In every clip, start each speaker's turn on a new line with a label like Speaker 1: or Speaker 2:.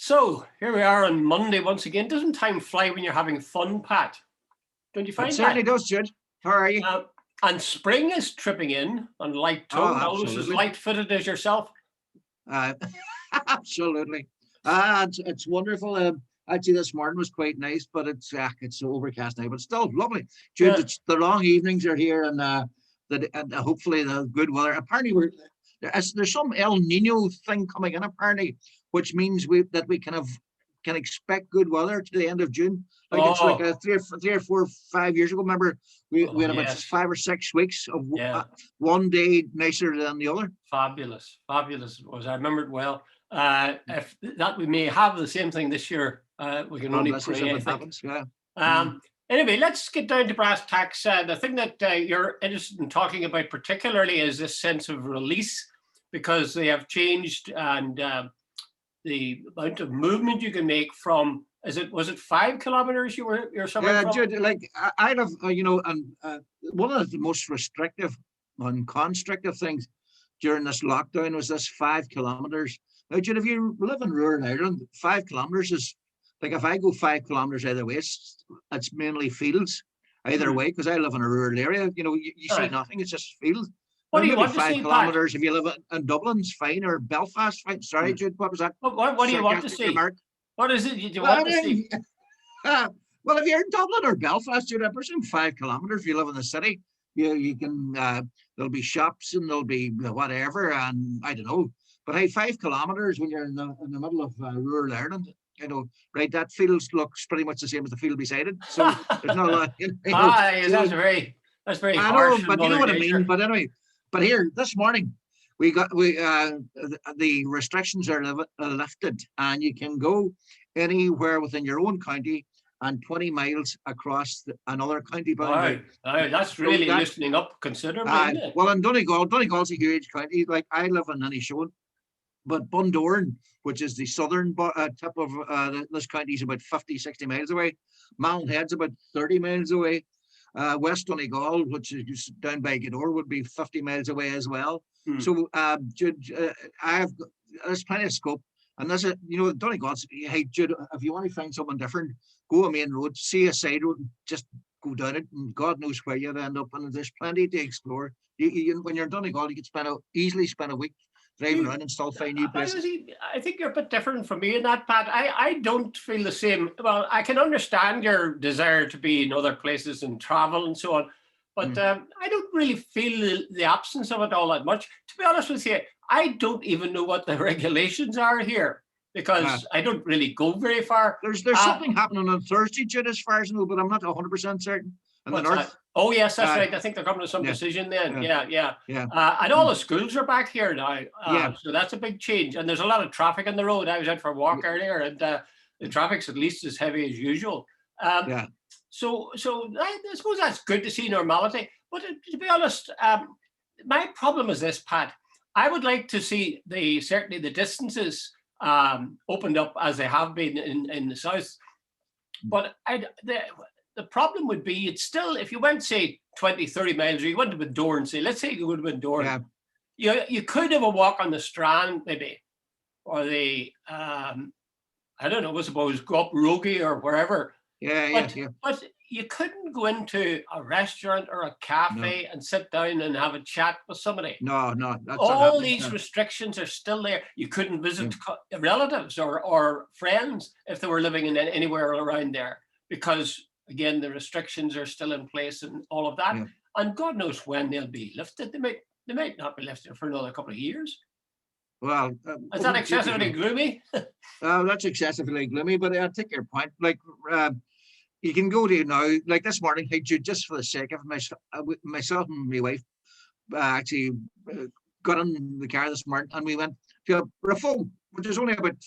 Speaker 1: So here we are on Monday once again. Doesn't time fly when you're having fun, Pat? Don't you find
Speaker 2: It
Speaker 1: that?
Speaker 2: certainly does, Jude. How are you?
Speaker 1: And spring is tripping in on light tongue, almost as light-footed as yourself.
Speaker 2: Absolutely. It's wonderful. Actually, this morning was quite nice, but it's overcast now, but still lovely. Jude, the long evenings are here, and hopefully the good weather. Apparently, there's some El Nino thing coming in, apparently, which means that we can expect good weather to the end of June. It's like 3 or 4 or 5 years ago. Remember, we had about 5 or 6 weeks of one day nicer than the other.
Speaker 1: Fabulous it was. I remember it well. If that we may have the same thing this year, we can only pray. I think. Anyway, let's get down to brass tacks. The thing that you're interested in talking about particularly is this sense of release, because they have changed and the amount of movement you can make from. Was it 5 kilometers you're somewhere from?
Speaker 2: Jude, like I have, and one of the most restrictive and constrictive things during this lockdown was this 5 kilometers. Now, Jude, if you live in rural Ireland, 5 kilometers is like if I go 5 kilometers either way, it's mainly fields either way, because I live in a rural area. You see nothing; it's just fields.
Speaker 1: What do you want to see,
Speaker 2: 5 kilometers? If you live in Dublin's fine, or Belfast, fine. Sorry, Jude, what was that?
Speaker 1: What do you want to see?
Speaker 2: Remark?
Speaker 1: What is it you want to see?
Speaker 2: Well, if you're in Dublin or Belfast, you're I presume 5 kilometers. If you live in the city, you can. There'll be shops and there'll be whatever, and I don't know. But hey, 5 kilometers when you're in the middle of rural Ireland, right? That field looks pretty much the same as the field beside it. So there's not a lot.
Speaker 1: That's very harsh.
Speaker 2: I know, but you know what I mean. But anyway, but here this morning. The restrictions are lifted, and you can go anywhere within your own county and 20 miles across another county boundary.
Speaker 1: That's really loosening up considerably, isn't it?
Speaker 2: Well, in Donegal's a huge county. Like I live in Inishowen, but Bundoran, which is the southern tip of this county, is about 50, 60 miles away. Mallinhead's about 30 miles away. West Donegal, which is down by Gweedore, would be 50 miles away as well. So, Jude, there's plenty of scope. And there's Donegal's, hey, Jude, if you want to find something different, go a main road, see a side road, and just go down it, and God knows where you'd end up. And there's plenty to explore. When you're in Donegal, you can easily spend a week driving around and still find new places.
Speaker 1: I think you're a bit different from me in that, Pat. I don't feel the same. Well, I can understand your desire to be in other places and travel and so on, but I don't really feel the absence of it all that much. To be honest with you, I don't even know what the regulations are here, because I don't really go very far.
Speaker 2: There's something happening on Thursday, Jude, as far as I know, but I'm not 100% certain. In the north.
Speaker 1: Oh yes, that's right. I think they're coming to some decision then. Yeah. And all the schools are back here now. So that's a big change. And there's a lot of traffic on the road. I was out for a walk earlier, and the traffic's at least as heavy as usual. So I suppose that's good to see normality. But to be honest, my problem is this, Pat. I would like to see certainly the distances opened up as they have been in the south. But the problem would be, it's still, if you went, say, 20, 30 miles, or you went to Bundoran, say, let's say you go to Bundoran, you could have a walk on the Strand, maybe, or I don't know, I suppose, go up Rogie or wherever. But you couldn't go into a restaurant or a cafe and sit down and have a chat with somebody.
Speaker 2: No.
Speaker 1: All these restrictions are still there. You couldn't visit relatives or friends if they were living in anywhere around there, because again, the restrictions are still in place and all of that. And God knows when they'll be lifted. They might not be lifted for another couple of years.
Speaker 2: Well,
Speaker 1: is that excessively gloomy?
Speaker 2: That's excessively gloomy, but I take your point. Like, you can go to now, like this morning, hey, Jude, just for the sake of myself and my wife actually got in the car this morning, and we went to Rafo, which is only about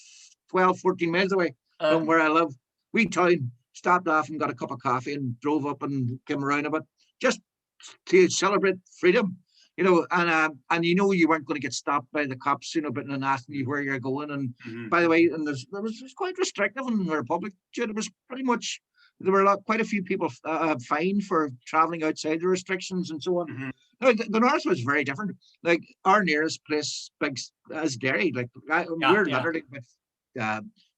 Speaker 2: 12, 14 miles away from where I live. Wee town. Stopped off and got a cup of coffee and drove up and came around a bit, just to celebrate freedom, and you weren't going to get stopped by the cops, but and asking you where you're going. And by the way, and it was quite restrictive in the Republic. It was pretty much, there were quite a few people fined for traveling outside the restrictions and so on. Now, the north was very different. Like our nearest place, big as Derry, like we're literally with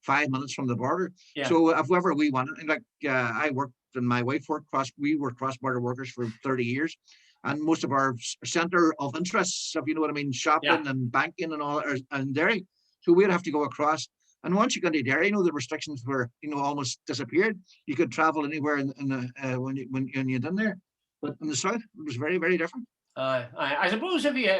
Speaker 2: 5 minutes from the border.
Speaker 1: Yeah.
Speaker 2: So if ever we wanted, like I worked and my wife worked we were cross-border workers for 30 years. And most of our center of interests, if you know what I mean, shopping and banking and all, and Derry. So we'd have to go across. And once you got to Derry, the restrictions were, almost disappeared. You could travel anywhere when you're in there. But in the south, it was very, very different.
Speaker 1: I suppose if you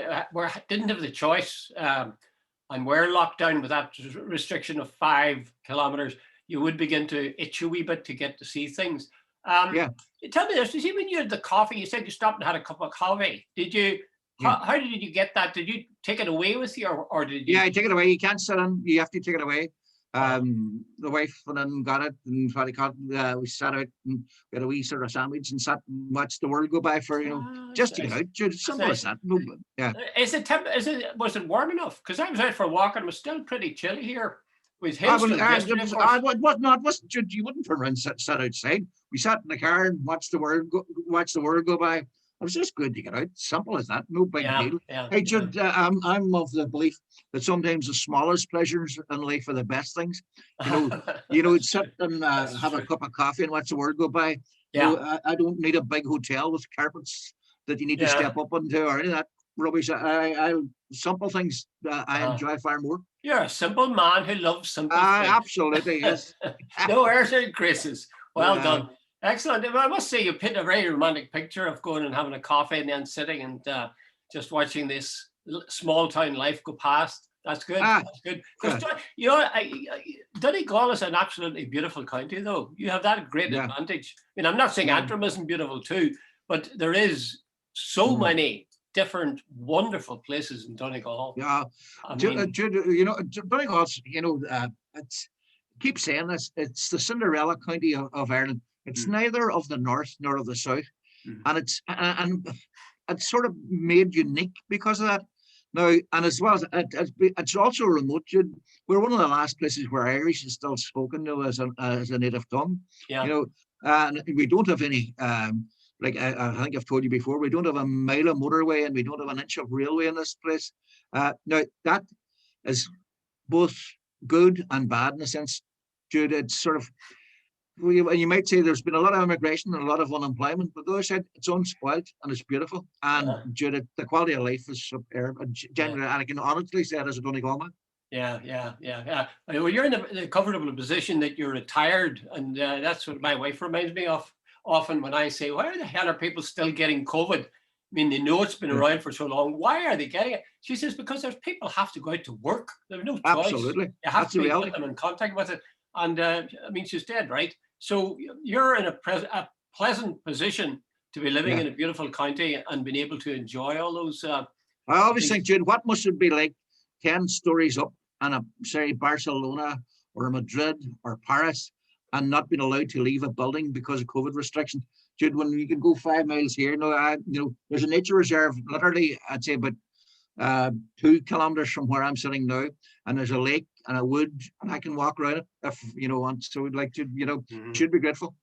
Speaker 1: didn't have the choice and were locked down with that restriction of 5 kilometers, you would begin to itch a wee bit to get to see things. Tell me this, you see, when you had the coffee, you said you stopped and had a cup of coffee. Did you, how did you get that? Did you take it away with you or did you?
Speaker 2: Yeah, I take it away. You can't sit in, you have to take it away. The wife went in and got it, and we sat out and we had a wee sort of sandwich and sat and watched the world go by for, just to get out. Jude, simple as that. Yeah.
Speaker 1: Was it warm enough? Because I was out for a walk and it was still pretty chilly here. With Hills
Speaker 2: wasn't Jude, you wouldn't turn around and sit outside. We sat in the car and watched the world go by. It was just good to get out. Simple as that. No big deal. Hey, Jude, I'm of the belief that sometimes the smallest pleasures in life are the best things. Sit and have a cup of coffee and watch the world go by. I don't need a big hotel with carpets that you need to step up into or any of that rubbish. I simple things I enjoy far more.
Speaker 1: You're a simple man who loves simple things.
Speaker 2: Absolutely, yes.
Speaker 1: No airs or graces. Well done. Excellent. I must say you paint a very romantic picture of going and having a coffee and then sitting and just watching this small town life go past. That's good. That's good. Donegal is an absolutely beautiful county, though. You have that great advantage. I mean, I'm not saying Antrim isn't beautiful too, but there is so many different wonderful places in Donegal.
Speaker 2: Yeah, Donegal's, it's keep saying this, it's the Cinderella county of Ireland. It's neither of the north nor of the south, and it's sort of made unique because of that. Now, and as well as it's also remote. We're one of the last places where Irish is still spoken as a native tongue. And we don't have any. Like I think I've told you before, we don't have a mile of motorway and we don't have an inch of railway in this place. Now that is both good and bad in a sense. Jude, it's sort of, you might say there's been a lot of immigration and a lot of unemployment, but the other side, it's unspoiled and it's beautiful. And Jude, the quality of life is superb. And generally, and I can honestly say it as a Donegal man.
Speaker 1: Yeah. Well, you're in the comfortable position that you're retired, and that's what my wife reminds me of often when I say, why the hell are people still getting COVID? I mean, they know it's been around for so long. Why are they getting it? She says, because there's people have to go out to work. There's no choice.
Speaker 2: Absolutely.
Speaker 1: You have to put them in contact with it. And I mean, she's dead, right? So you're in a pleasant position to be living in a beautiful county and being able to enjoy all those.
Speaker 2: I always think, Jude, what must it be like 10 stories up in Barcelona or Madrid or Paris and not being allowed to leave a building because of COVID restrictions? Jude, when you can go 5 miles here, there's a nature reserve, literally, I'd say about 2 kilometers from where I'm sitting now, and there's a lake and a wood, and I can walk around it if want. So we'd like to, should be grateful.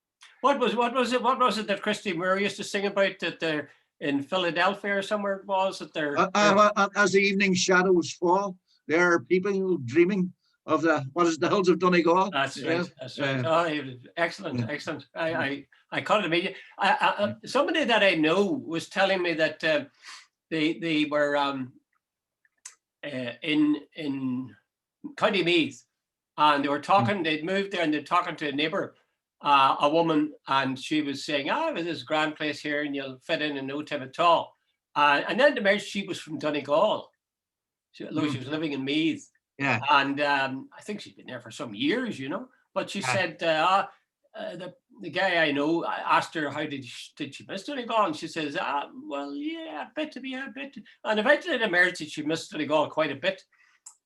Speaker 1: What was it that Christy Moore used to sing about that they're in Philadelphia or somewhere it was that they're
Speaker 2: as the evening shadows fall, there are people dreaming of the Hills of Donegal.
Speaker 1: That's right. That's right. Oh, excellent. I caught it immediately. Somebody that I know was telling me that they were in County Meath, and they were talking. They'd moved there, and they're talking to a neighbour, a woman, and she was saying, "Ah, there's this grand place here, and you'll fit in no time at all." And then the marriage, she was from Donegal, although she was living in Meath.
Speaker 2: Yeah.
Speaker 1: And I think she'd been there for some years, But she said, the guy I know asked her, how did she miss Donegal? And she says, well, yeah, a bit. And eventually they emerged that she missed Donegal quite a bit.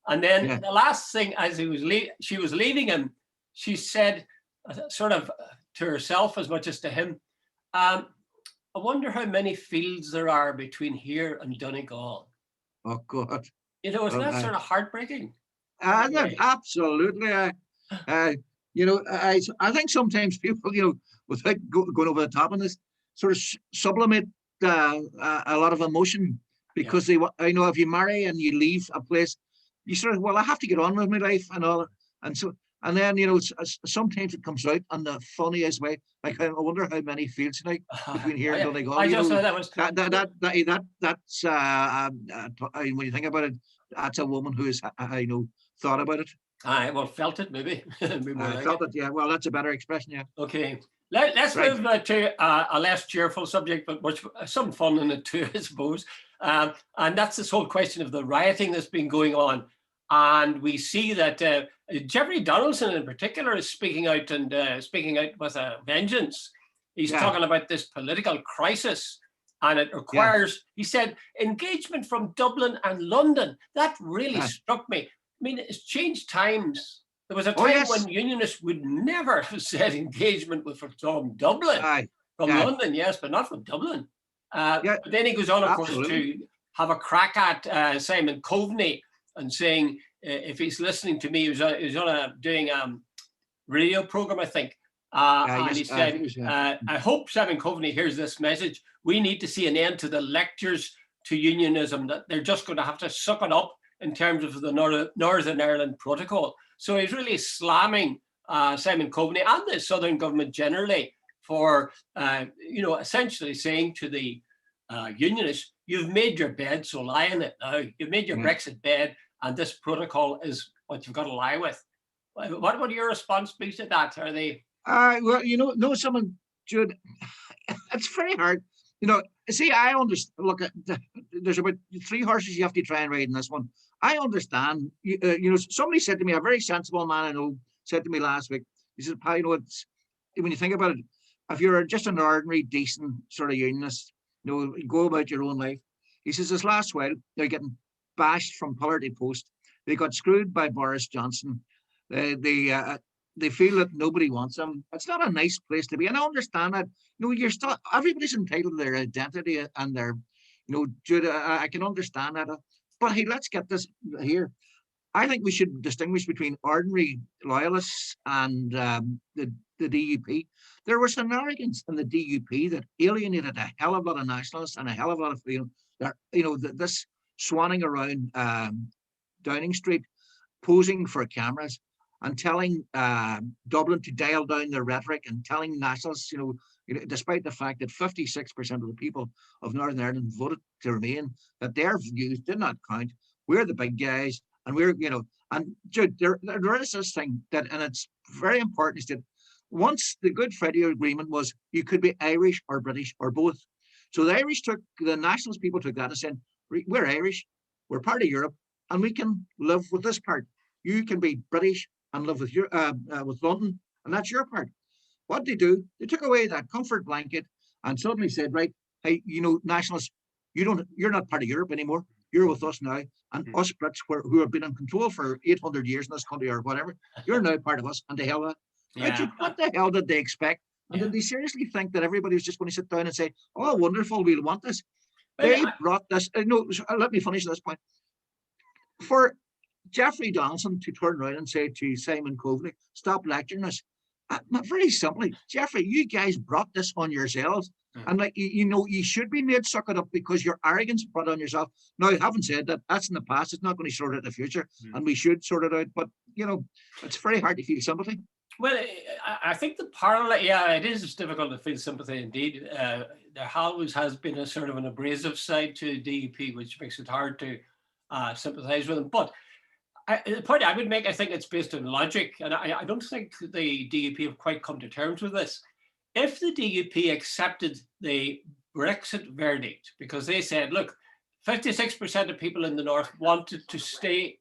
Speaker 1: And then the last thing, as she was leaving him, she said, sort of to herself as much as to him, I wonder how many fields there are between here and Donegal.
Speaker 2: Oh, God.
Speaker 1: Isn't that sort of heartbreaking?
Speaker 2: Absolutely. I think sometimes people, without going over the top on this, sort of sublimate a lot of emotion because if you marry and you leave a place, you sort of, well, I have to get on with my life and all, and And then, sometimes it comes out in the funniest way. Like, I wonder how many fields now between here and Donegal.
Speaker 1: I just thought that was
Speaker 2: That's when you think about it, that's a woman who has, thought about it.
Speaker 1: Well, felt it maybe.
Speaker 2: I felt it. Yeah. Well, that's a better expression. Yeah.
Speaker 1: Okay. Let's move to a less cheerful subject, but much some fun in it too, I suppose. And that's this whole question of the rioting that's been going on. And we see that Jeffrey Donaldson in particular is speaking out with a vengeance. He's talking about this political crisis, and it requires, he said, engagement from Dublin and London. That really struck me. I mean, it's changed times. There was a time when unionists would never have said engagement from Dublin. From London, yes, but not from Dublin. But then he goes on, of course, to have a crack at Simon Coveney and saying, if he's listening to me, he was doing a radio program, I think. And he said, I hope Simon Coveney hears this message. We need to see an end to the lectures to unionism, that they're just going to have to suck it up in terms of the Northern Ireland Protocol. So he's really slamming Simon Coveney and the Southern government generally for, essentially saying to the unionists, you've made your bed, so lie in it now. You've made your Brexit bed, and this protocol is what you've got to lie with. What would your response be to that? Are they?
Speaker 2: Well, someone, Jude, it's very hard. See, I understand. Look, there's about 3 horses you have to try and ride in this one. I understand. Somebody said to me, a very sensible man I know, said to me last week, he said, "Pa, it's when you think about it, if you're just an ordinary, decent sort of unionist, you go about your own life." He says, this last while, they're getting bashed from pillar to post. They got screwed by Boris Johnson. They feel that nobody wants them. It's not a nice place to be. And I understand that. You're still, everybody's entitled to their identity and their, Jude, I can understand that. But hey, let's get this here. I think we should distinguish between ordinary loyalists and the DUP. There was an arrogance in the DUP that alienated a hell of a lot of nationalists and a hell of a lot of, this swanning around Downing Street, posing for cameras and telling Dublin to dial down their rhetoric and telling nationalists, despite the fact that 56% of the people of Northern Ireland voted to remain, that their views did not count. We're the big guys, and we're, and Jude, there is this thing that, and it's very important, is that once the Good Friday Agreement was, you could be Irish or British or both. So the nationalist people took that and said, we're Irish, we're part of Europe, and we can live with this part. You can be British and live with London, and that's your part. What they do, they took away that comfort blanket and suddenly said, right, hey, nationalists, you're not part of Europe anymore. You're with us now, and us Brits who have been in control for 800 years in this country or whatever, you're now part of us, and the hell that. What the hell did they expect? And did they seriously think that everybody was just going to sit down and say, oh, wonderful, we'll want this? They brought this. Let me finish this point. For Jeffrey Donaldson to turn around and say to Simon Coveney, stop lecturing us. Very simply, Jeffrey, you guys brought this on yourselves. And you should be made suck it up because your arrogance brought on yourself. Now, I haven't said that. That's in the past. It's not going to sort it in the future. And we should sort it out. But, it's very hard to feel sympathy.
Speaker 1: Well, I think the parallel, it is difficult to feel sympathy indeed. There always has been a sort of an abrasive side to DUP, which makes it hard to sympathize with them. But the point I would make, I think it's based on logic, and I don't think the DUP have quite come to terms with this. If the DUP accepted the Brexit verdict, because they said, look, 56% of people in the north wanted to stay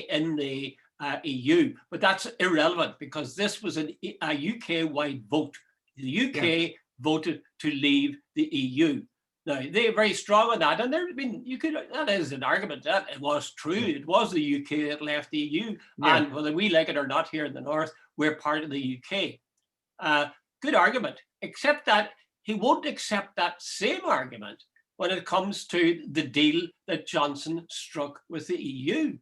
Speaker 1: in the EU, but that's irrelevant because this was a UK-wide vote. The UK voted to leave the EU. Now, they're very strong on that, and that is an argument that it was true. It was the UK that left the EU, and whether we like it or not here in the north, we're part of the UK. Good argument, except that he won't accept that same argument when it comes to the deal that Johnson struck with the EU.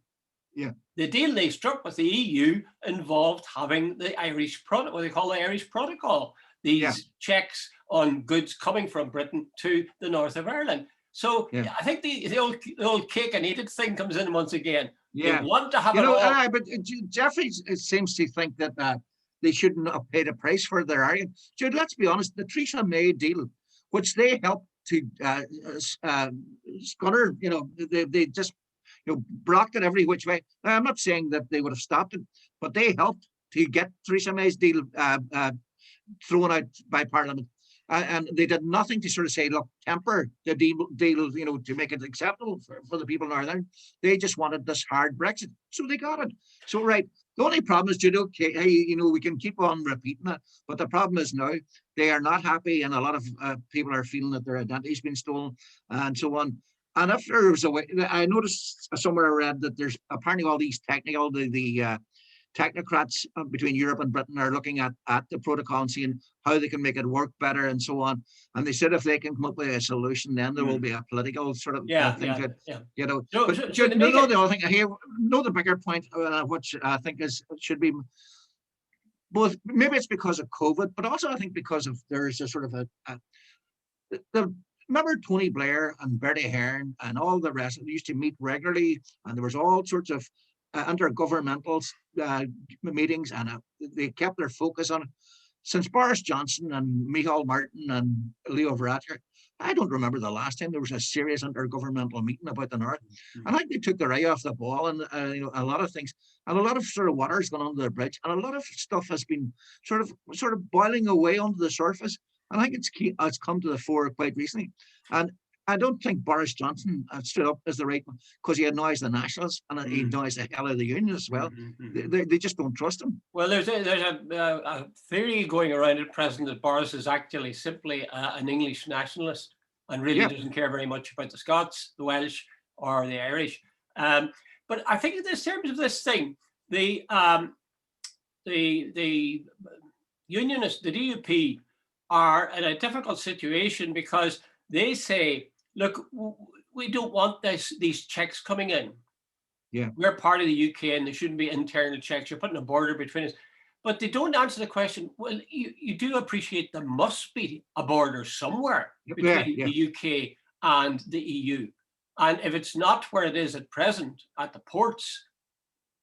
Speaker 1: The deal they struck with the EU involved having the Irish Protocol, what they call the Irish Protocol, these checks on goods coming from Britain to the north of Ireland. So I think the old cake and eat it thing comes in once again.
Speaker 2: Yeah.
Speaker 1: They want to have it all.
Speaker 2: But Jeffrey seems to think that they shouldn't have paid a price for their argument. Jude, let's be honest, the Theresa May deal, which they helped to scunner, they just blocked it every which way. Now, I'm not saying that they would have stopped it, but they helped to get Theresa May's deal thrown out by Parliament. And they did nothing to sort of say, look, temper the deal, to make it acceptable for the people in Northern Ireland. They just wanted this hard Brexit. So they got it. So, right. The only problem is, we can keep on repeating it, but the problem is now they are not happy, and a lot of people are feeling that their identity's been stolen and so on. And if there was a way, I noticed somewhere I read that there's apparently all these technocrats between Europe and Britain are looking at the protocol and seeing how they can make it work better and so on. And they said if they can come up with a solution, then there will be a political sort of thing to it. The other thing here, the bigger point, which I think should be both. Maybe it's because of COVID, but also I think because of there's a sort of remember Tony Blair and Bertie Ahern and all the rest. They used to meet regularly, and there was all sorts of intergovernmental meetings, and they kept their focus on it. Since Boris Johnson and Micheál Martin and Leo Varadkar, I don't remember the last time there was a serious intergovernmental meeting about the North. And I think they took their eye off the ball, and a lot of things, and a lot of sort of water's gone under the bridge, and a lot of stuff has been sort of boiling away under the surface. And I think it's come to the fore quite recently. And I don't think Boris Johnson stood up as the right one, because he annoys the nationalists and he annoys the hell out of the union as well. They just don't trust him.
Speaker 1: Well, there's a theory going around at present that Boris is actually simply an English nationalist and really doesn't care very much about the Scots, the Welsh, or the Irish. But I think in terms of this thing, the unionists, the DUP, are in a difficult situation because they say, look, we don't want these checks coming in.
Speaker 2: Yeah,
Speaker 1: we're part of the UK and there shouldn't be internal checks. You're putting a border between us. But they don't answer the question, well, you do appreciate there must be a border somewhere between the UK and the EU. And if it's not where it is at present, at the ports,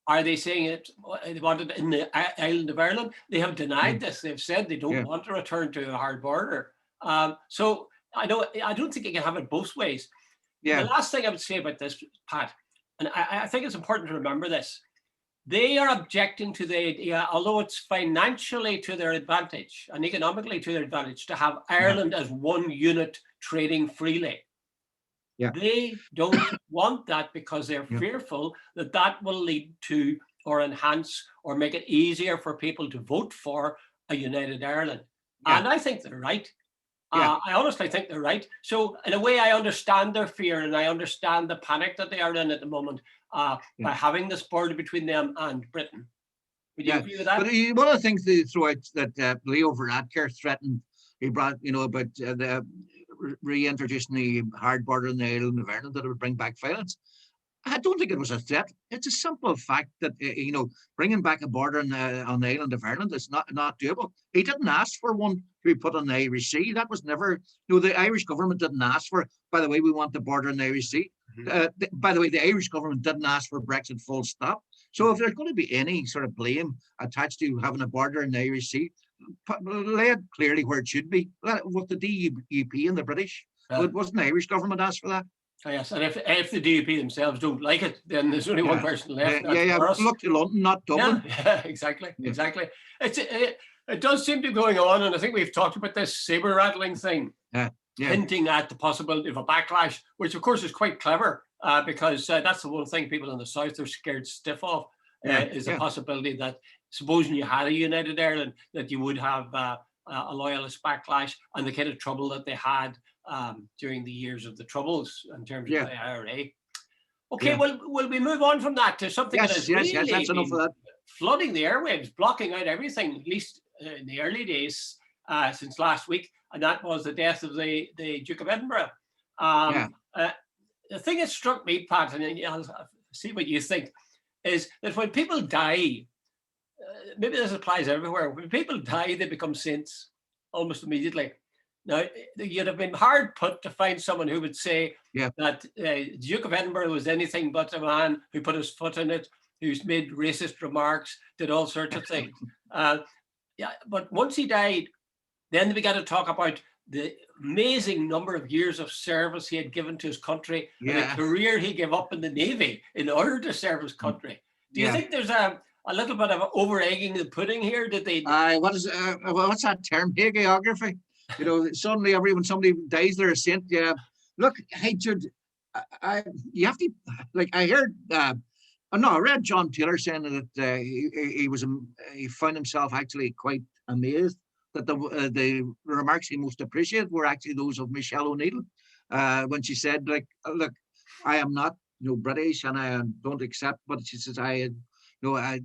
Speaker 1: are they saying they want it in the island of Ireland? They have denied this. They've said they don't want to return to a hard border. So I don't think you can have it both ways. The last thing I would say about this, Pat, and I think it's important to remember this, they are objecting to the idea, although it's financially to their advantage and economically to their advantage, to have Ireland as one unit trading freely. They don't want that because they're fearful that that will lead to or enhance or make it easier for people to vote for a united Ireland. And I think they're right. I honestly think they're right. So in a way, I understand their fear and I understand the panic that they are in at the moment by having this border between them and Britain. Would you agree with that?
Speaker 2: But one of the things they threw out that Leo Varadkar threatened, he brought, about the reintroducing the hard border in the island of Ireland, that it would bring back violence. I don't think it was a threat. It's a simple fact that, bringing back a border on the island of Ireland is not doable. He didn't ask for one to be put on the Irish Sea. That was never, the Irish government didn't ask for, by the way, we want the border in the Irish Sea. By the way, the Irish government didn't ask for Brexit full stop. So if there's going to be any sort of blame attached to having a border in the Irish Sea, lay it clearly where it should be, with the DUP and the British. It wasn't the Irish government asked for that.
Speaker 1: Oh, yes, and if the DUP themselves don't like it, then there's only one person left.
Speaker 2: Look to London, not Dublin.
Speaker 1: Exactly. It does seem to be going on, and I think we've talked about this saber rattling thing, hinting at the possibility of a backlash, which of course is quite clever, because that's the one thing people in the south are scared stiff of, is the possibility that supposing you had a united Ireland, that you would have a loyalist backlash and the kind of trouble that they had during the years of the Troubles in terms of the IRA. Okay, well, will we move on from that to something that is really
Speaker 2: that's enough of that.
Speaker 1: Flooding the airwaves, blocking out everything, at least in the early days since last week, and that was the death of the Duke of Edinburgh. The thing that struck me, Pat, and I'll see what you think, is that when people die, maybe this applies everywhere, when people die, they become saints almost immediately. Now, you'd have been hard put to find someone who would say
Speaker 2: Yeah.
Speaker 1: that Duke of Edinburgh was anything but a man who put his foot in it, who's made racist remarks, did all sorts of things. Yeah, but once he died, then they began to talk about the amazing number of years of service he had given to his country and the career he gave up in the Navy in order to serve his country. Do you think there's a little bit of over egging the pudding here? Did they?
Speaker 2: What's that term? Hagiography. You know, suddenly when somebody dies, they're a saint. Yeah. Look, hey Jude, you have to, like, I heard. No, I read John Taylor saying that he found himself actually quite amazed that the remarks he most appreciated were actually those of Michelle O'Neill, when she said, like, look, I am not, British, and I don't accept, but she says, I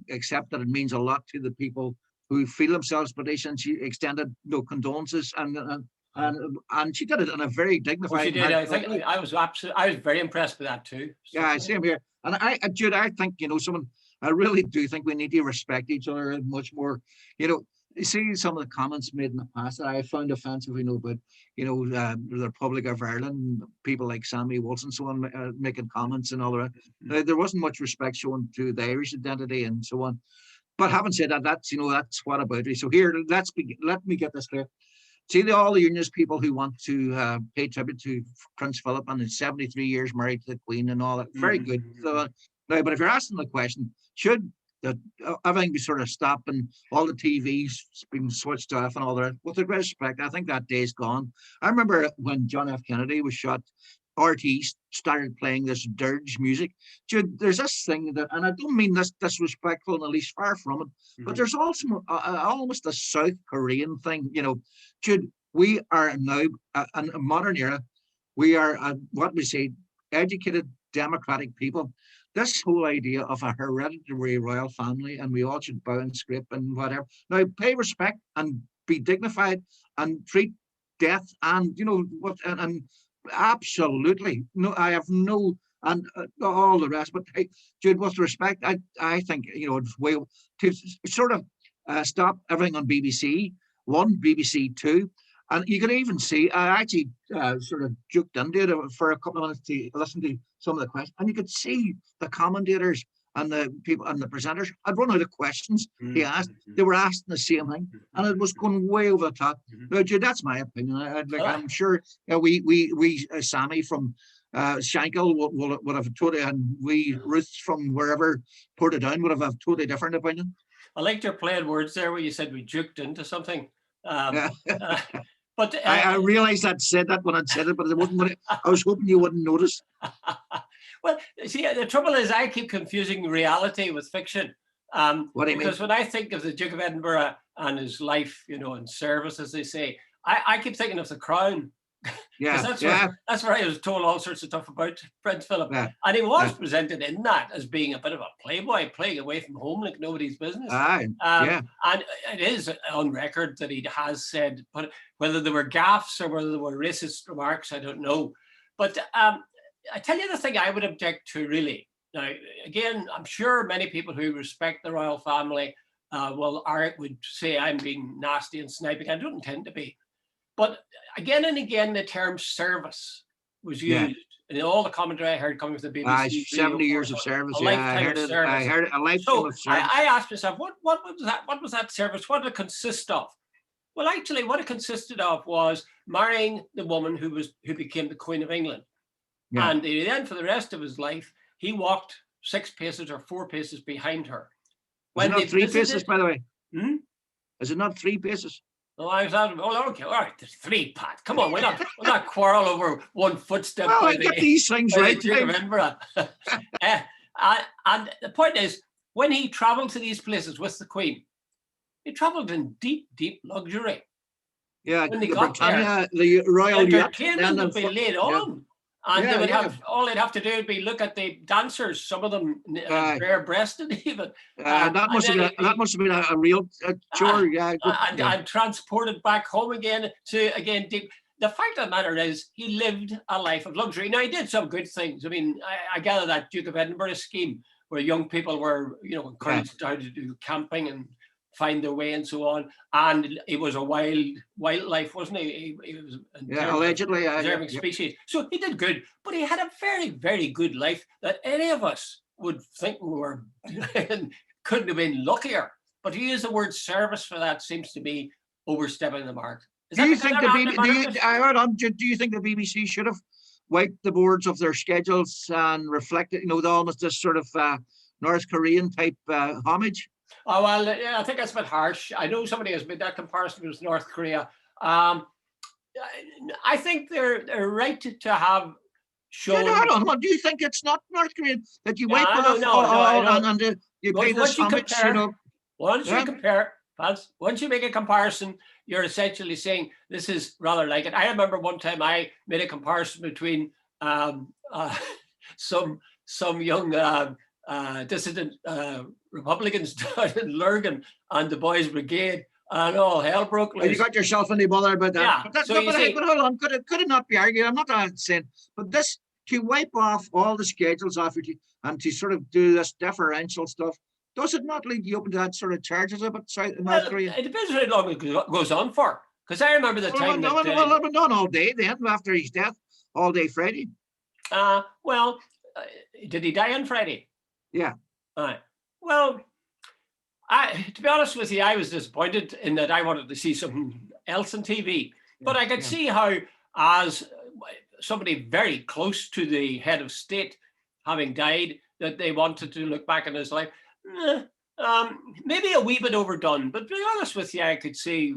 Speaker 2: accept that it means a lot to the people who feel themselves British, and she extended condolences, and she did it in a very dignified.
Speaker 1: Well, she did. I think I was very impressed with that too.
Speaker 2: So, yeah, same here. And Jude, I think I really do think we need to respect each other much more. You see some of the comments made in the past that I found offensive. About the Republic of Ireland, people like Sammy Wilson, so on, making comments and all that. There wasn't much respect shown to the Irish identity and so on. But having said that, that's what about it. So here, let me get this clear. See, all the unionist people who want to pay tribute to Prince Philip and his 73 years married to the Queen and all that, very good. So, now, but if you're asking the question, should everything be sort of stopped and all the TVs being switched off and all that? With the greatest respect, I think that day's gone. I remember when John F. Kennedy was shot, RT started playing this dirge music. Jude, there's this thing that, and I don't mean this disrespectful, and at least far from it, but there's also almost a South Korean thing. Jude, we are now in a modern era. We are what we say, educated, democratic people. This whole idea of a hereditary royal family, and we all should bow and scrape and whatever. Now, pay respect and be dignified and treat death and and absolutely no. I have no and all the rest. But hey, Jude, with respect, I think it's way to sort of stop everything on BBC One, BBC Two. And you can even see, I actually sort of juked into it for a couple of minutes to listen to some of the questions. And you could see the commentators and the people and the presenters had run out of questions he asked. They were asking the same thing. And it was going way over the top. Now, Jude, that's my opinion. I'm sure we Sammy from Shankill would have totally, and we Ruth from wherever Portadown would have totally different opinion.
Speaker 1: I liked your play on words there where you said we juked into something. But
Speaker 2: I realized I'd said that when I'd said it, but it wasn't. I was hoping you wouldn't notice.
Speaker 1: Well, see, the trouble is I keep confusing reality with fiction.
Speaker 2: What do you mean?
Speaker 1: Because when I think of the Duke of Edinburgh and his life, and service, as they say, I keep thinking of The Crown.
Speaker 2: Yeah,
Speaker 1: that's where I was told all sorts of stuff about Prince Philip. Yeah. And he was presented in that as being a bit of a playboy, playing away from home like nobody's business. And it is on record that he has said, but whether there were gaffes or whether there were racist remarks, I don't know. But I tell you the thing I would object to, really. Now, again, I'm sure many people who respect the royal family would say I'm being nasty and sniping. I don't intend to be. But again and again, the term service was used in all the commentary I heard coming from the BBC.
Speaker 2: 70 years of service. I heard it. I heard it. A lifetime of service.
Speaker 1: I asked myself, what was that? What was that service? What did it consist of? Well, actually, what it consisted of was marrying the woman who became the Queen of England. Yeah. And then for the rest of his life, he walked 6 paces or 4 paces behind her.
Speaker 2: Is it not 3 paces, by the way? Is it not 3 paces?
Speaker 1: Oh, okay, all right. There's 3, Pat. Come on, we're not quarrel over one footstep.
Speaker 2: Well, I get these things right.
Speaker 1: And the point is, when he travelled to these places with the Queen, he travelled in deep, deep luxury.
Speaker 2: Yeah, when they got there, the royal yacht,
Speaker 1: would be laid on. And they would have all they'd have to do would be look at the dancers, some of them bare-breasted even.
Speaker 2: That must have been a real chore.
Speaker 1: And transported back home again to deep. The fact of the matter is, he lived a life of luxury. Now, he did some good things. I mean, I gather that Duke of Edinburgh scheme, where young people were, encouraged to do camping and find their way and so on. And it was a wildlife, wasn't he? He was
Speaker 2: allegedly
Speaker 1: preserving species. So he did good, but he had a very, very good life that any of us would think we were couldn't have been luckier. But to use the word service for that seems to be overstepping the mark.
Speaker 2: Do you think the BBC should have wiped the boards of their schedules and reflected, almost this sort of North Korean type homage?
Speaker 1: Oh, well, yeah, I think that's a bit harsh. I know somebody has made that comparison with North Korea. I think they're right to have shown.
Speaker 2: Hold on. What do you think? It's not North Korean that you wipe it off and you pay this homage?
Speaker 1: Once you make a comparison, you're essentially saying this is rather like it. I remember one time I made a comparison between some young dissident Republicans down in Lurgan and the Boys Brigade, and all hell broke loose.
Speaker 2: You got yourself any bother about that.
Speaker 1: Yeah.
Speaker 2: But hold on, could it not be argued? I'm not saying, but this, to wipe off all the schedules off it and to sort of do this deferential stuff, does it not lead you open to that sort of charges about North Korea?
Speaker 1: It depends how long it goes on for. Because I remember the time
Speaker 2: I've been done all day then, after his death, all day Friday.
Speaker 1: Did he die on Friday?
Speaker 2: Yeah.
Speaker 1: Well, to be honest with you, I was disappointed in that I wanted to see something else on TV. But I could see how, as somebody very close to the head of state having died, that they wanted to look back on his life. Maybe a wee bit overdone, but to be honest with you, I could see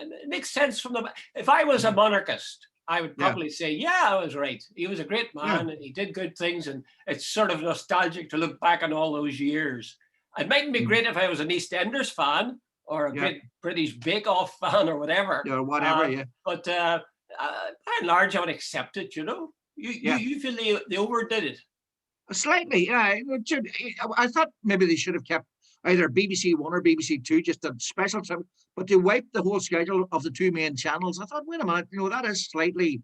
Speaker 1: it makes sense from the. If I was a monarchist, I would probably say, yeah, I was right. He was a great man and he did good things, and it's sort of nostalgic to look back on all those years. It mightn't be great if I was an EastEnders fan or a great British Bake Off fan or whatever.
Speaker 2: Yeah, whatever,
Speaker 1: But by and large, I would accept it, You feel they overdid it?
Speaker 2: Slightly, yeah. I thought maybe they should have kept either BBC One or BBC Two, just a special time, but they wiped the whole schedule of the two main channels. I thought, wait a minute, that is slightly,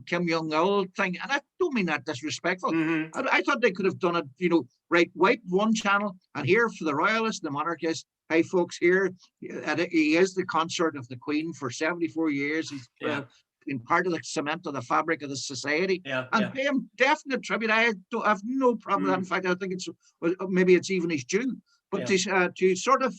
Speaker 2: Kim Jong-il thing, and I don't mean that disrespectful. I thought they could have done it, right, wipe one channel, and here for the royalists, the monarchists, hey folks, here, he is the consort of the Queen for 74 years. He's been part of the cement of the fabric of the society, and pay him definite tribute. I have no problem with that. In fact, I think maybe it's even his due. But to sort of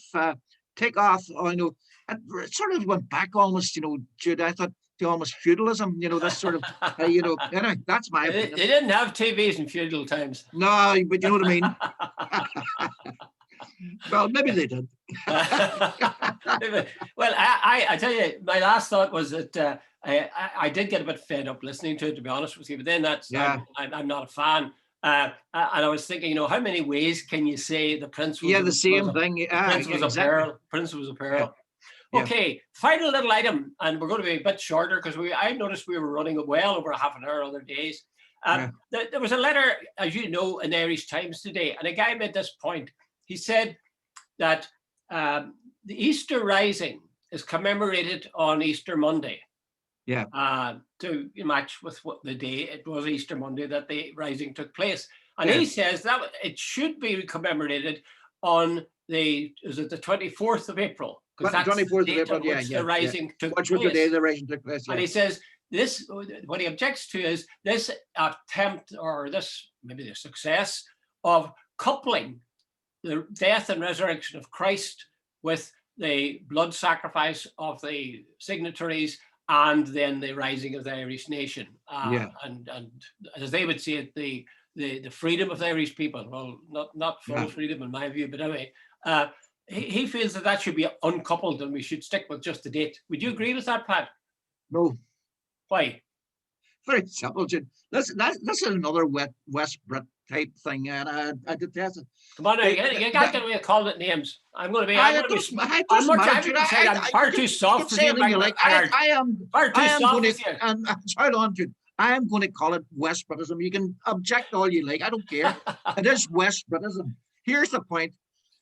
Speaker 2: take off, and it sort of went back almost, Jude, I thought, to almost feudalism, this sort of, anyway, that's my opinion.
Speaker 1: They didn't have TVs in feudal times.
Speaker 2: No, but you know what I mean. Well, maybe they did.
Speaker 1: Well, I tell you, my last thought was that I did get a bit fed up listening to it, to be honest with you. But then I'm not a fan. And I was thinking, how many ways can you say the prince was
Speaker 2: the same thing?
Speaker 1: Prince was a pearl. Prince was a pearl. Okay, final little item, and we're going to be a bit shorter because I noticed we were running well over half an hour other days. There was a letter, as you know, in the Irish Times today, and a guy made this point. He said that the Easter Rising is commemorated on Easter Monday. To match with what the day it was Easter Monday that the rising took place. And he says that it should be commemorated on the 24th of April. Because that's 24th of April, the rising took place.
Speaker 2: Which was the day the rising took place.
Speaker 1: And he says what he objects to is this attempt, or this maybe the success of coupling the death and resurrection of Christ with the blood sacrifice of the signatories and then the rising of the Irish nation. And as they would say it, the freedom of the Irish people. Well, not full freedom in my view, but anyway, he feels that should be uncoupled and we should stick with just the date. Would you agree with that, Pat?
Speaker 2: No.
Speaker 1: Why?
Speaker 2: Very simple, Jude. This is another West Brit type thing, and I detest it.
Speaker 1: Come on, you can't get away with calling it names. I'm going to be. I'm far too soft for you.
Speaker 2: I am far too soft. And hold on, Jude. I am going to call it West Britism. You can object all you like. I don't care. It is West Britism. Here's the point: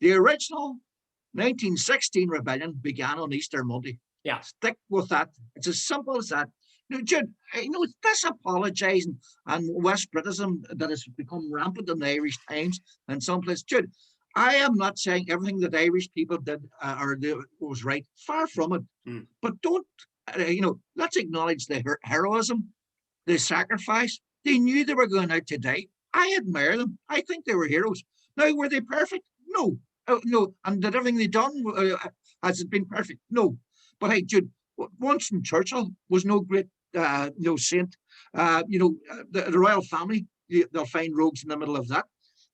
Speaker 2: the original 1916 rebellion began on Easter Monday.
Speaker 1: Yeah,
Speaker 2: stick with that. It's as simple as that. No, Jude, this apologising and West Britism that has become rampant in the Irish Times and someplace. Jude, I am not saying everything that Irish people did was right. Far from it. But don't, let's acknowledge the heroism, the sacrifice. They knew they were going out to die. I admire them. I think they were heroes. Now, were they perfect? No. No. And did everything they done, has it been perfect? No. But hey, Jude, Winston Churchill was no great, no saint. The royal family, they'll find rogues in the middle of that.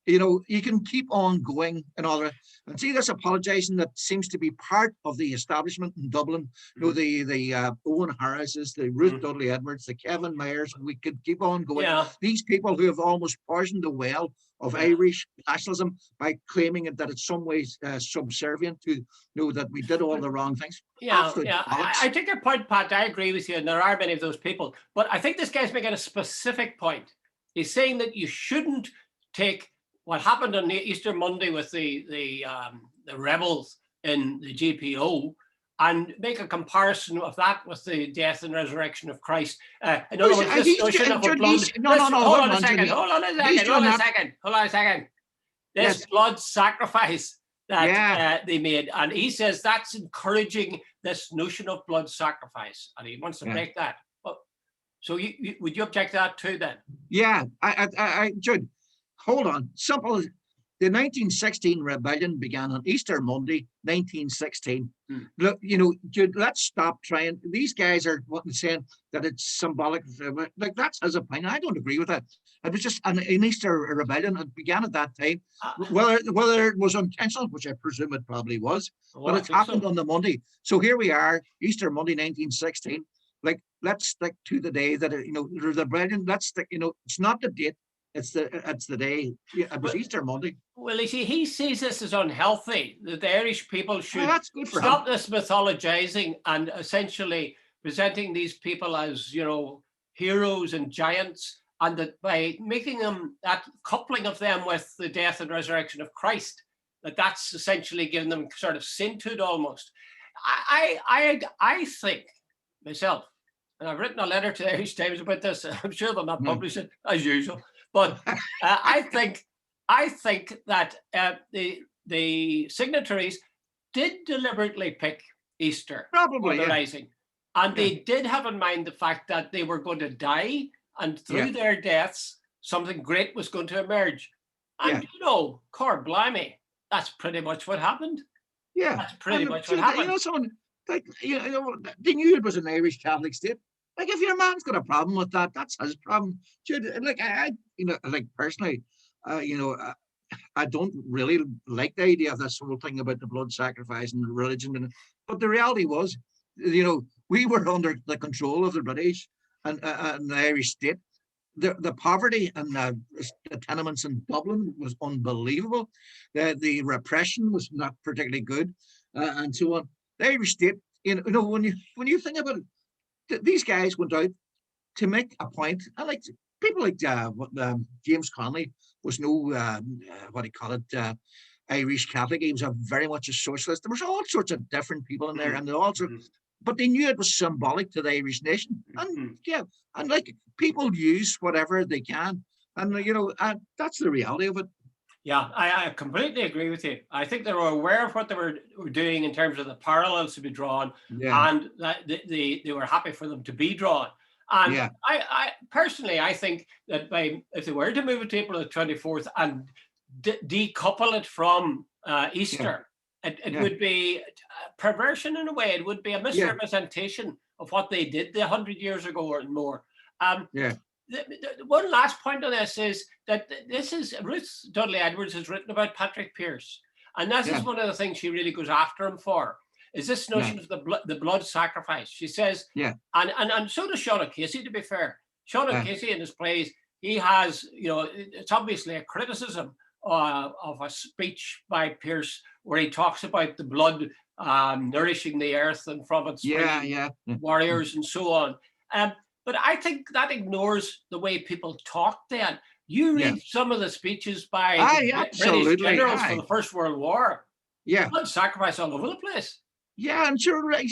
Speaker 2: You can keep on going and all that. And see this apologising that seems to be part of the establishment in Dublin. The Owen Harrises, the Ruth Dudley Edwards, the Kevin Mayers. We could keep on going.
Speaker 1: Yeah.
Speaker 2: These people who have almost poisoned the well of Irish nationalism by claiming that it's some ways subservient to that we did all the wrong things.
Speaker 1: Yeah, I take your point, Pat. I agree with you, and there are many of those people. But I think this guy's making a specific point. He's saying that you shouldn't take what happened on Easter Monday with the rebels in the GPO and make a comparison of that with the death and resurrection of Christ. In other words, this notion of a blood... Hold on a second. This blood sacrifice that they made. And he says that's encouraging this notion of blood sacrifice. And he wants to break that. So would you object to that too then? Yeah,
Speaker 2: I Jude. Hold on. Simple. The 1916 rebellion began on Easter Monday, 1916. Look, Jude, let's stop trying. These guys are saying that it's symbolic. Like, that's his opinion. I don't agree with that. It was just an Easter rebellion. It began at that time. Whether it was intentional, which I presume it probably was, but it happened on the Monday. So here we are, Easter Monday, 1916. Like, let's stick to the day that, the rebellion, let's stick, it's not the date. It's the day. It was Easter Monday.
Speaker 1: Well, you see, he sees this as unhealthy. That the Irish people should
Speaker 2: stop
Speaker 1: this mythologizing and essentially presenting these people as, heroes and giants, and that by making them that coupling of them with the death and resurrection of Christ, that's essentially giving them sort of sainthood almost. I think myself, and I've written a letter to the Irish Times about this. I'm sure they'll not publish it as usual. But I think that the signatories did deliberately pick Easter,
Speaker 2: probably
Speaker 1: the rising, and they did have in mind the fact that they were going to die, and through their deaths, something great was going to emerge. And cor blimey, that's pretty much what happened.
Speaker 2: Yeah,
Speaker 1: that's pretty much what happened.
Speaker 2: Someone like they knew it was an Irish Catholic state. Like, if your man's got a problem with that, that's his problem. Like, like personally, I don't really like the idea of this whole thing about the blood sacrifice and religion. But the reality was, we were under the control of the British and the Irish state. The poverty and the tenements in Dublin was unbelievable. The repression was not particularly good, and so on. The Irish state, when you think about it, these guys went out to make a point, and like people like James Connolly was no Irish Catholic. He was very much a socialist. There was all sorts of different people in there, and they also, but they knew it was symbolic to the Irish nation. And and like people use whatever they can, and that's the reality of it.
Speaker 1: Yeah, I completely agree with you. I think they were aware of what they were doing in terms of the parallels to be drawn, and that they were happy for them to be drawn. And I personally, I think that if they were to move it to April the 24th and decouple it from Easter, it would be a perversion in a way. It would be a misrepresentation of what they did 100 years ago or more. One last point on this is that Ruth Dudley Edwards has written about Patrick Pearse, and this is one of the things she really goes after him for, is this notion of the blood sacrifice. She says, and so does Sean O'Casey, to be fair. Sean O'Casey in his plays, he has, it's obviously a criticism of a speech by Pearse where he talks about the blood nourishing the earth and from its warriors and so on. But I think that ignores the way people talk then. You read some of the speeches by British generals for the First World War. Blood sacrifice all over the place.
Speaker 2: Yeah, I'm sure. Read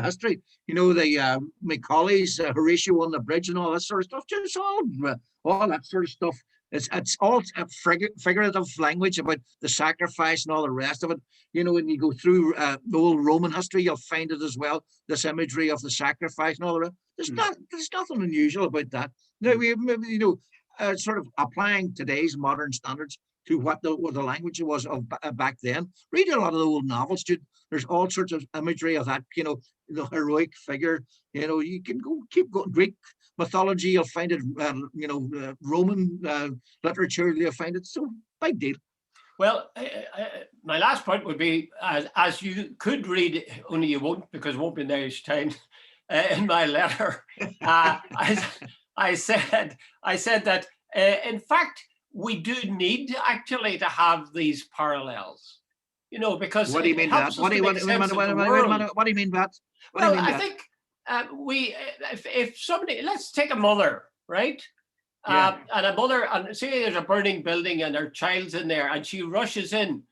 Speaker 2: history. The Macaulay's Horatio on the Bridge and all that sort of stuff. Just all that sort of stuff. It's all figurative language about the sacrifice and all the rest of it. When you go through the old Roman history, you'll find it as well. This imagery of the sacrifice and all the rest. There's nothing unusual about that. Now we sort of applying today's modern standards to what the language was of back then. Read a lot of the old novels, Jude. There's all sorts of imagery of that. The heroic figure. You can keep going. Greek mythology, you'll find it. Roman literature, you'll find it. So big deal.
Speaker 1: Well, my last point would be, as you could read, only you won't because it won't be in the Irish Times. In my letter, I said that in fact we do need actually to have these parallels. Because
Speaker 2: what do you mean that? What do you mean that?
Speaker 1: Well, I think if somebody, let's take a mother, right? Yeah. And a mother, and say there's a burning building and her child's in there, and she rushes in,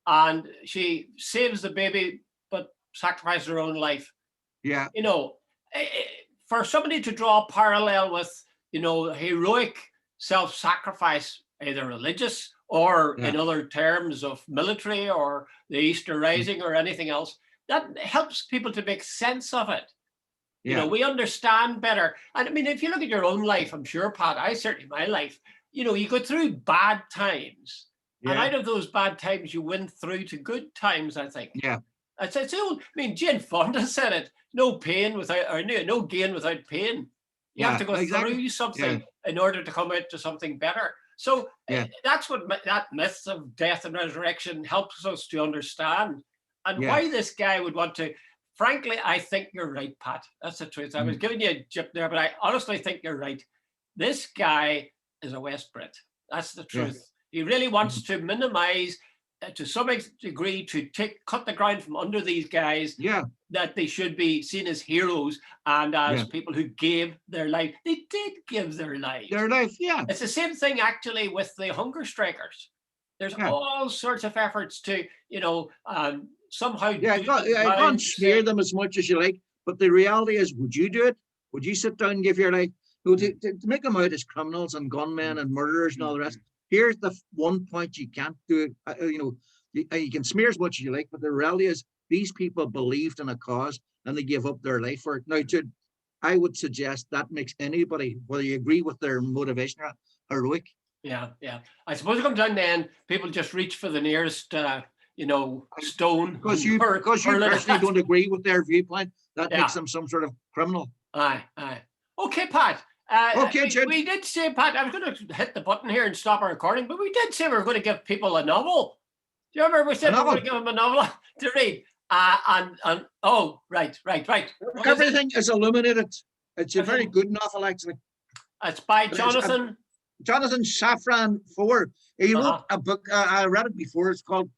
Speaker 1: and she saves the baby, but sacrifices her own life.
Speaker 2: Yeah.
Speaker 1: For somebody to draw a parallel with, heroic self-sacrifice, either religious or in other terms of military or the Easter Rising or anything else, that helps people to make sense of it. Yeah. We understand better. And I mean, if you look at your own life, I'm sure, Pat, my life, you go through bad times. Yeah. And out of those bad times, you win through to good times, I think.
Speaker 2: Yeah.
Speaker 1: It's old. I mean, Jane Fonda said it, no gain without pain. You have to go through something in order to come out to something better. So that's what that myth of death and resurrection helps us to understand. And why this guy would want to, frankly, I think you're right, Pat. That's the truth. I was giving you a jip there, but I honestly think you're right. This guy is a West Brit. That's the truth. Yes. He really wants to minimize, to some degree, to cut the ground from under these guys, that they should be seen as heroes and as people who gave their life. They did give their lives. It's the same thing, actually, with the hunger strikers. There's all sorts of efforts to, somehow...
Speaker 2: you can't smear them as much as you like, but the reality is, would you do it? Would you sit down and give your life? To make them out as criminals and gunmen and murderers and all the rest, here's the one point you can't do it. You can smear as much as you like, but the reality is these people believed in a cause and they gave up their life for it. Now, Jude, I would suggest that makes anybody, whether you agree with their motivation or heroic.
Speaker 1: Yeah. I suppose it comes down to the end, people just reach for the nearest, stone.
Speaker 2: Because you personally don't agree with their viewpoint, that makes them some sort of criminal.
Speaker 1: Aye. Okay, Pat.
Speaker 2: Okay, Jude.
Speaker 1: We did say, Pat, I was going to hit the button here and stop our recording, but we did say we were going to give people a novel. Do you remember we said we were going to give them a novel to read? Right.
Speaker 2: Everything is illuminated. It's a very good novel, actually.
Speaker 1: It's by Jonathan
Speaker 2: Safran Foer. He wrote a book. I read it before. It's called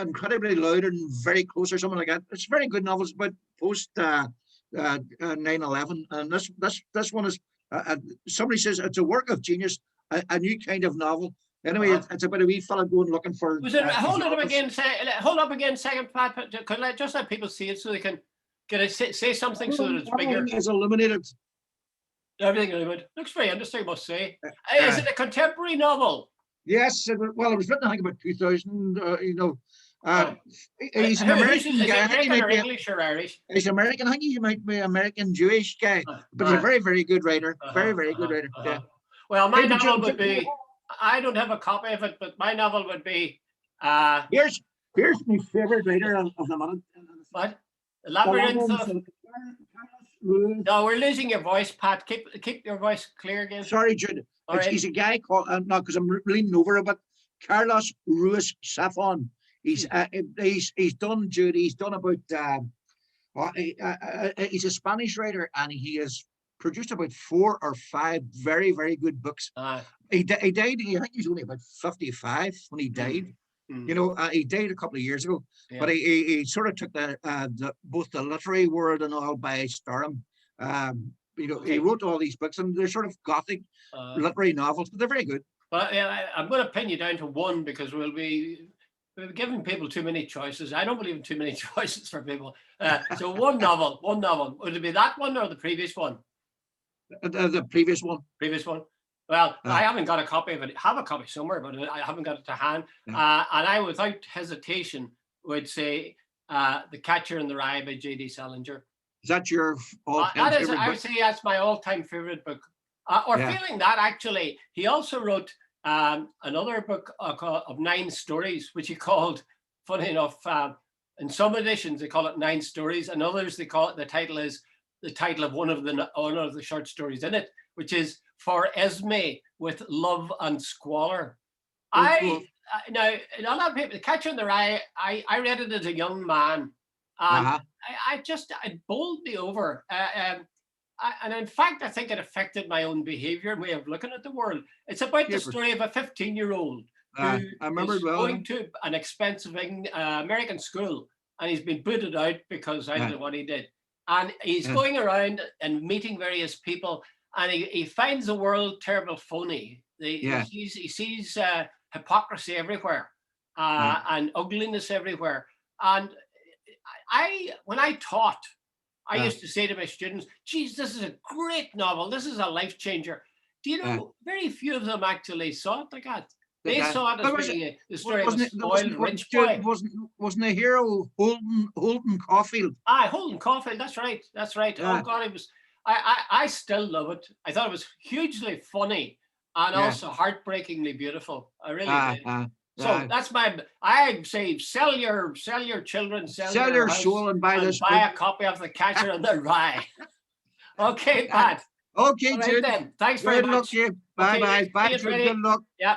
Speaker 2: Incredibly Loud and Very Close or something like that. It's a very good novel. It's about post 9/11, and this one is. Somebody says it's a work of genius, a new kind of novel. Anyway, it's about a wee fella going looking for.
Speaker 1: Hold up again a second, Pat. Could I just let people see it so they can say something so that it's bigger?
Speaker 2: Everything is illuminated.
Speaker 1: Everything illuminated. Looks very interesting, I must say. Is it a contemporary novel?
Speaker 2: Yes. Well, it was written, I think, about 2000. He's an American guy.
Speaker 1: American or English or Irish?
Speaker 2: He's American. I think he might be an American Jewish guy, but he's a very, very good writer. Very good writer. Yeah.
Speaker 1: Well, my novel would be. I don't have a copy of it, but my novel would be.
Speaker 2: Here's my favorite writer of the moment.
Speaker 1: What? The Labyrinth of. No, we're losing your voice, Pat. Keep your voice clear again.
Speaker 2: Sorry, Jude. He's a guy called no, because I'm leaning over it, but Carlos Ruiz Zafón. He's done, Jude. He's done about. He's a Spanish writer, and he has produced about 4 or 5 very, very good books. He died. I think he was only about 55 when he died. He died a couple of years ago, but he sort of took both the literary world and all by storm. He wrote all these books, and they're sort of gothic literary novels, but they're very good.
Speaker 1: Well, I'm going to pin you down to one because we're giving people too many choices. I don't believe in too many choices for people. So one novel. Would it be that one or the previous one?
Speaker 2: The previous one.
Speaker 1: Previous one. Well, I haven't got a copy of it. I have a copy somewhere, but I haven't got it to hand. And I, without hesitation, would say The Catcher in the Rye by J.D. Salinger.
Speaker 2: Is that your
Speaker 1: all-time favorite book? I would say that's my all-time favorite book. Feeling that, actually, he also wrote another book of 9 stories, which he called, funny enough, in some editions they call it 9 stories, and others they call it, the title is the title of one of the short stories in it, which is For Esme with Love and Squalor. Now, a lot of people, The Catcher in the Rye, I read it as a young man, and it bowled me over. And in fact, I think it affected my own behavior and way of looking at the world. It's about the story of a 15-year-old who is going to an expensive American school, and he's been booted out because I don't know what he did. And he's going around and meeting various people, and he finds the world terrible phony. He sees hypocrisy everywhere, and ugliness everywhere. And when I taught, I used to say to my students, geez, this is a great novel. This is a life changer. Do you know, very few of them actually saw it like that. They saw it as being the story of a spoiled rich boy.
Speaker 2: Wasn't the hero Holden Caulfield?
Speaker 1: Holden Caulfield, that's right. That's right. Oh God, it was, I still love it. I thought it was hugely funny and also heartbreakingly beautiful. I really did. So that's I say sell your children, sell your house,
Speaker 2: soul and buy this book.
Speaker 1: Buy a copy of The Catcher in the Rye. Okay, Pat.
Speaker 2: Okay, Jude.
Speaker 1: Then. Thanks very much.
Speaker 2: Good luck to you. Bye. Good luck.
Speaker 1: Yeah.